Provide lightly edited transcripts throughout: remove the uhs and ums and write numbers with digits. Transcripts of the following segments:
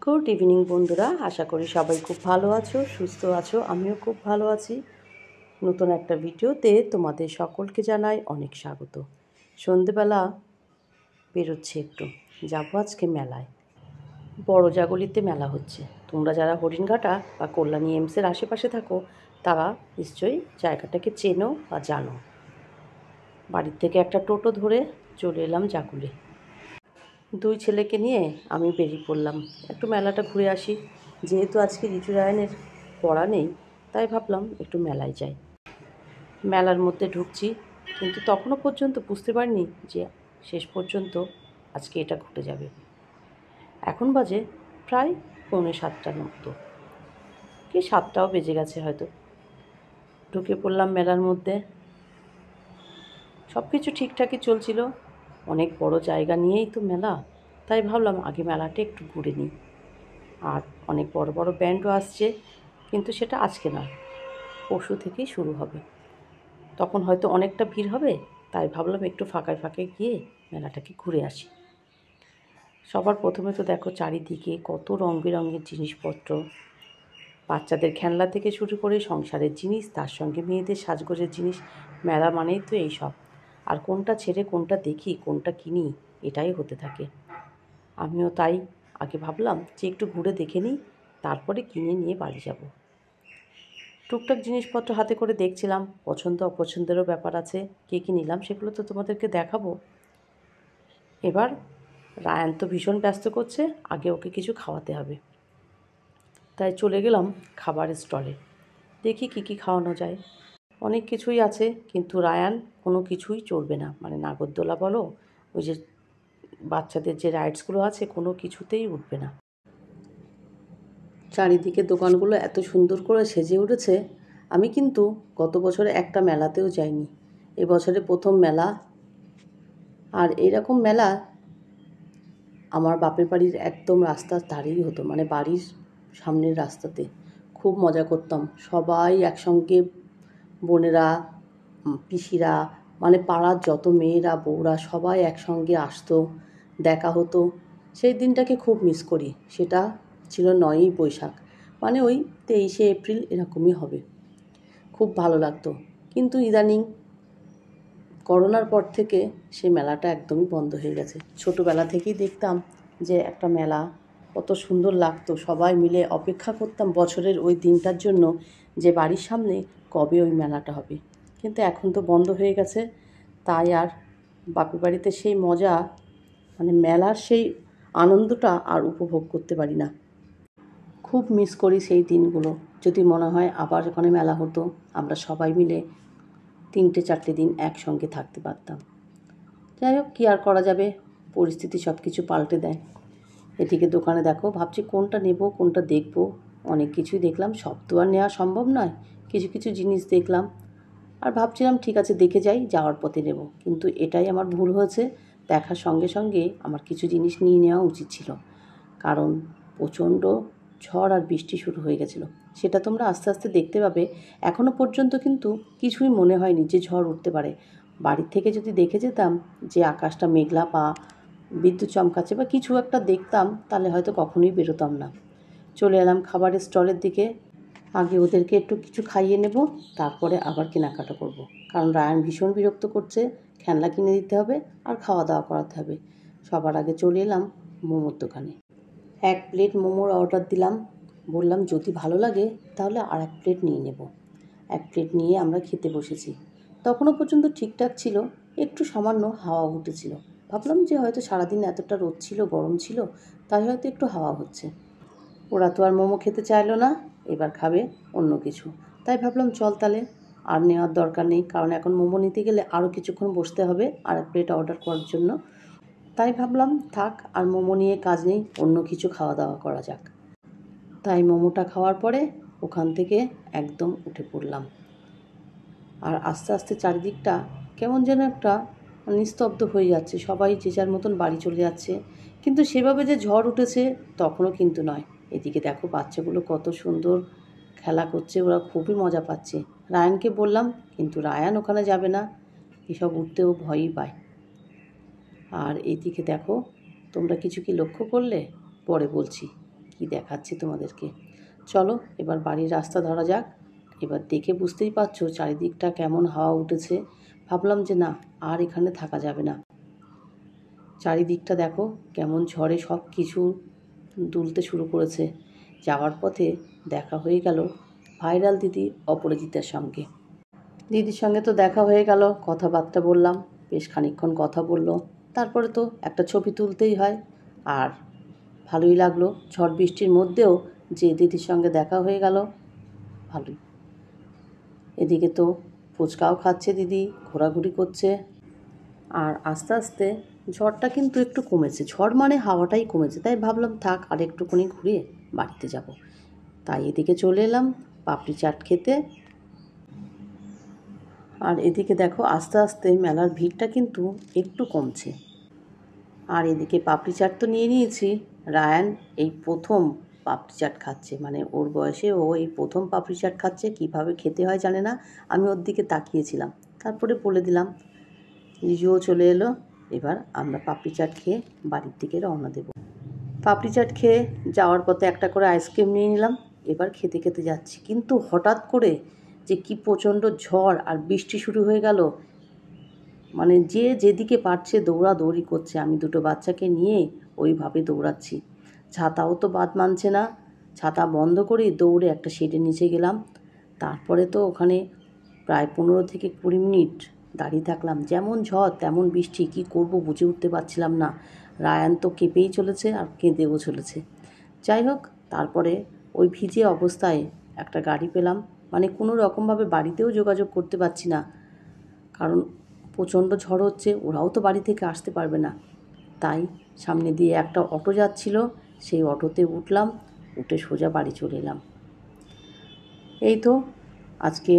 Good evening বন্ধুরা, আশা করি সবাই খুব ভালো আছো, সুস্থ আছো। আমিও খুব ভালো আছি। নতুন একটা ভিডিওতে তোমাদের সকলকে জানাই অনেক স্বাগত। সন্ধেবেলা বেরোচ্ছি, একটু যাবো আজকে মেলায়। বড় জাগলিতে মেলা হচ্ছে। তোমরা যারা হরিণঘাটা বা কল্যাণী এমসের আশেপাশে থাকো তারা নিশ্চয়ই জায়গাটাকে চেনো বা জানো। বাড়ির থেকে একটা টোটো ধরে চলে এলাম জাগুলে। দুই ছেলেকে নিয়ে আমি বেরিয়ে পড়লাম একটু মেলাটা ঘুরে আসি। যেহেতু আজকে ঋতু রায়নের পড়া নেই, তাই ভাবলাম একটু মেলায় যাই। মেলার মধ্যে ঢুকছি, কিন্তু তখনও পর্যন্ত বুঝতে পারিনি যে শেষ পর্যন্ত আজকে এটা ঘটে যাবে। এখন বাজে প্রায় 6:45 মতো, কি 7টাও বেজে গেছে হয়তো। ঢুকে পড়লাম মেলার মধ্যে। সব কিছু ঠিকঠাকই চলছিল। অনেক বড় জায়গা নিয়েই তো মেলা, তাই ভাবলাম আগে মেলাটা একটু ঘুরে নিই। আর অনেক বড় বড় ব্যান্ডও আসছে, কিন্তু সেটা আজকে নয়, পরশু থেকেই শুরু হবে। তখন হয়তো অনেকটা ভিড় হবে, তাই ভাবলাম একটু ফাঁকায় ফাঁকায় গিয়ে মেলাটাকে ঘুরে আসি। সবার প্রথমে তো দেখো চারিদিকে কত রঙ বেরঙের জিনিসপত্র, বাচ্চাদের খেলনা থেকে শুরু করে সংসারের জিনিস, তার সঙ্গে মেয়েদের সাজগোজের জিনিস। মেলা মানেই তো এইসব। আর কোনটা ছেড়ে কোনটা দেখি, কোনটা কিনি, এটাই হতে থাকে। আমিও তাই আগে ভাবলাম যে একটু ঘুরে দেখে নিই, তারপরে কিনে নিয়ে বাড়ি যাব। টুকটাক জিনিসপত্র হাতে করে দেখছিলাম, পছন্দ অপছন্দেরও ব্যাপার আছে। কী নিলাম সেগুলো তো তোমাদেরকে দেখাবো। এবার রায়ান তো ভীষণ ব্যস্ত করছে, আগে ওকে কিছু খাওয়াতে হবে। তাই চলে গেলাম খাবারের স্টলে, দেখি কী খাওয়ানো যায়। অনেক কিছুই আছে, কিন্তু রায়ান কোনো কিছুই চড়বে না, মানে নাগরদোলা বলো, ওই যে বাচ্চাদের যে রাইডসগুলো আছে, কোনো কিছুতেই উঠবে না। চারিদিকে দোকানগুলো এত সুন্দর করে সেজে উঠেছে। আমি কিন্তু গত বছরে একটা মেলাতেও যাইনি, এবছরে প্রথম মেলা। আর এইরকম মেলা আমার বাপের বাড়ির একদম রাস্তার ধারেই হতো, মানে বাড়ির সামনের রাস্তাতে। খুব মজা করতাম, সবাই একসঙ্গে, বোনেরা, পিসিরা, মানে পাড়ার যত মেয়েরা বউরা সবাই একসঙ্গে আসতো, দেখা হতো। সেই দিনটাকে খুব মিস করি। সেটা ছিল 9ই বৈশাখ, মানে ওই 23শে এপ্রিল এরকমই হবে। খুব ভালো লাগতো। কিন্তু ইদানিং করোনার পর থেকে সেই মেলাটা একদমই বন্ধ হয়ে গেছে। ছোটোবেলা থেকেই দেখতাম যে একটা মেলা কত সুন্দর লাগতো, সবাই মিলে অপেক্ষা করতাম বছরের ওই দিনটার জন্য, যে বাড়ির সামনে কবে ওই মেলাটা হবে। কিন্তু এখন তো বন্ধ হয়ে গেছে, তাই আর বাপের বাড়িতে সেই মজা, মানে মেলার সেই আনন্দটা আর উপভোগ করতে পারি না। খুব মিস করি সেই দিনগুলো। যদি মনে হয় আবার ওখানে মেলা হতো, আমরা সবাই মিলে 3-4 দিন একসঙ্গে থাকতে পারতাম। যাই হোক, কী আর করা যাবে, পরিস্থিতি সব কিছু পাল্টে দেয়। এদিকে দোকানে দেখো, ভাবছি কোনটা নেব কোনটা দেখব। অনেক কিছুই দেখলাম, সব তো আর নেওয়া সম্ভব নয়। কিছু কিছু জিনিস দেখলাম আর ভাবছিলাম ঠিক আছে দেখে যাই, যাওয়ার পথে নেব। কিন্তু এটাই আমার ভুল হয়েছে, দেখার সঙ্গে সঙ্গে আমার কিছু জিনিস নিয়ে নেওয়া উচিত ছিল। কারণ প্রচণ্ড ঝড় আর বৃষ্টি শুরু হয়ে গেছিলো। সেটা তোমরা আস্তে আস্তে দেখতে পাবে। এখনও পর্যন্ত কিন্তু কিছুই মনে হয়নি যে ঝড় উঠতে পারে। বাড়ির থেকে যদি দেখে যেতাম যে আকাশটা মেঘলা বা বিদ্যুৎ চমকাচ্ছে বা কিছু একটা দেখতাম, তাহলে হয়তো কখনোই বেরোতাম না। চলে এলাম খাবারের স্টলের দিকে। আগে ওদেরকে একটু কিছু খাইয়ে নেব, তারপরে আবার কেনাকাটা করব। কারণ রায়ান ভীষণ বিরক্ত করছে, খেলনা কিনে দিতে হবে আর খাওয়া দাওয়া করাতে হবে। সবার আগে চলে এলাম মোমোর দোকানে। 1 প্লেট মোমোর অর্ডার দিলাম। বললাম যদি ভালো লাগে তাহলে আর 1 প্লেট নিয়ে নেব। 1 প্লেট নিয়ে আমরা খেতে বসেছি। তখনও পর্যন্ত ঠিকঠাক ছিল, একটু সামান্য হাওয়া উঠেছিল। ভাবলাম যে হয়তো সারাদিন এতটা রোদ ছিল, গরম ছিল, তাই হয়তো একটু হাওয়া হচ্ছে। ওরা তো আর মোমো খেতে চাইলো না, এবার খাবে অন্য কিছু। তাই ভাবলাম চল তাহলে, আর নেওয়ার দরকার নেই, কারণ এখন মোমো নিতে গেলে আরও কিছুক্ষণ বসতে হবে আর 1 প্লেট অর্ডার করার জন্য। তাই ভাবলাম থাক, আর মোমো নিয়ে কাজ নেই, অন্য কিছু খাওয়া দাওয়া করা যাক। তাই মোমোটা খাওয়ার পরে ওখান থেকে একদম উঠে পড়লাম। আর আস্তে আস্তে চারিদিকটা কেমন যেন একটা নিস্তব্ধ হয়ে যাচ্ছে, সবাই যে যার মতন বাড়ি চলে যাচ্ছে। কিন্তু সেভাবে যে ঝড় উঠেছে তখনও কিন্তু নয়। এদিকে দেখো বাচ্চাগুলো কত সুন্দর খেলা করছে, ওরা খুবই মজা পাচ্ছে। রায়ানকে বললাম, কিন্তু রায়ান ওখানে যাবে না, এসব উঠতেও ভয়ই পায়। আর এইদিকে দেখো, তোমরা কিছু কি লক্ষ্য করলে? পরে বলছি। কি দেখাচ্ছি তোমাদেরকে। চলো এবার বাড়ির রাস্তা ধরা যাক। এবার দেখে বুঝতেই পারছো চারিদিকটা কেমন হাওয়া উঠেছে। ভাবলাম যে না, আর এখানে থাকা যাবে না। চারিদিকটা দেখো কেমন ঝড়ে সব কিছু দুলতে শুরু করেছে। যাওয়ার পথে দেখা হয়ে গেল ভাইরাল দিদি অপরাজিতার সঙ্গে। দিদির সঙ্গে তো দেখা হয়ে গেল, কথাবার্তা বললাম, বেশ খানিকক্ষণ কথা বললো। তারপরে তো একটা ছবি তুলতেই হয়। আর ভালোই লাগলো, ঝড় বৃষ্টির মধ্যেও যে দিদির সঙ্গে দেখা হয়ে গেল, ভালোই। এদিকে তো ফুচকাও খাচ্ছে দিদি, ঘোরাঘুরি করছে। আর আস্তে আস্তে ঝড়টা কিন্তু একটু কমেছে, ঝড় মানে হাওয়াটাই কমেছে। তাই ভাবলাম থাক আর একটুখানি ঘুরে বাড়িতে যাব। তাই এদিকে চলে এলাম পাপড়ি চাট খেতে। আর এদিকে দেখো আস্তে আস্তে মেলার ভিড়টা কিন্তু একটু কমছে। আর এদিকে পাপড়ি চাট তো নিয়ে নিয়েছি। রায়ান এই প্রথম পাপড়ি চাট খাচ্ছে, মানে ওর বয়সে ও এই প্রথম পাপড়ি চাট খাচ্ছে। কীভাবে খেতে হয় জানে না, আমি ওর দিকে তাকিয়েছিলাম, তারপরে বলে দিলাম। রিজুও চলে এলো। এবার আমরা পাপড়ি চাট খেয়ে বাড়ির দিকে রওনা দেব। পাপড়ি চাট খেয়ে যাওয়ার পথে একটা করে আইসক্রিম নিয়ে নিলাম। এবার খেতে খেতে যাচ্ছি, কিন্তু হঠাৎ করে যে কি প্রচণ্ড ঝড় আর বৃষ্টি শুরু হয়ে গেল। মানে যে যেদিকে পারছে দৌড়াদৌড়ি করছে, আমি দুটো বাচ্চাকে নিয়ে ওইভাবে দৌড়াচ্ছি। ছাতাও তো বাদ মানছে না, ছাতা বন্ধ করে দৌড়ে একটা শেডের নিচে গেলাম। তারপরে তো ওখানে প্রায় 15 থেকে 20 মিনিট দাঁড়িয়ে থাকলাম। যেমন ঝড় তেমন বৃষ্টি, কি করব বুঝে উঠতে পারছিলাম না। রায়ান তো কেঁপেই চলেছে আর কেঁদেও চলেছে। যাই হোক, তারপরে ওই ভিজে অবস্থায় একটা গাড়ি পেলাম। মানে কোনো রকমভাবে বাড়িতেও যোগাযোগ করতে পারছি না, কারণ প্রচণ্ড ঝড় হচ্ছে, ওরাও তো বাড়ি থেকে আসতে পারবে না। তাই সামনে দিয়ে একটা অটো যাচ্ছিল, সেই অটোতে উঠলাম, উঠে সোজা বাড়ি চলে এলাম। এই তো আজকে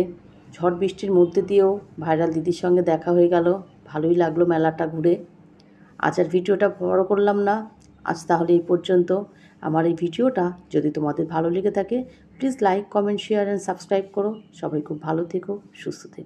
ঝড় বৃষ্টির মধ্যে দিয়েও ভাইরাল দিদির সঙ্গে দেখা হয়ে গেল, ভালোই লাগলো মেলাটা ঘুরে। আজ আর ভিডিওটা বড় করলাম না, আজ তাহলে এই পর্যন্ত। আমার এই ভিডিওটা যদি তোমাদের ভালো লেগে থাকে, please like, comment, share and subscribe করো। সবাই খুব ভালো থেকো, সুস্থ থেকো।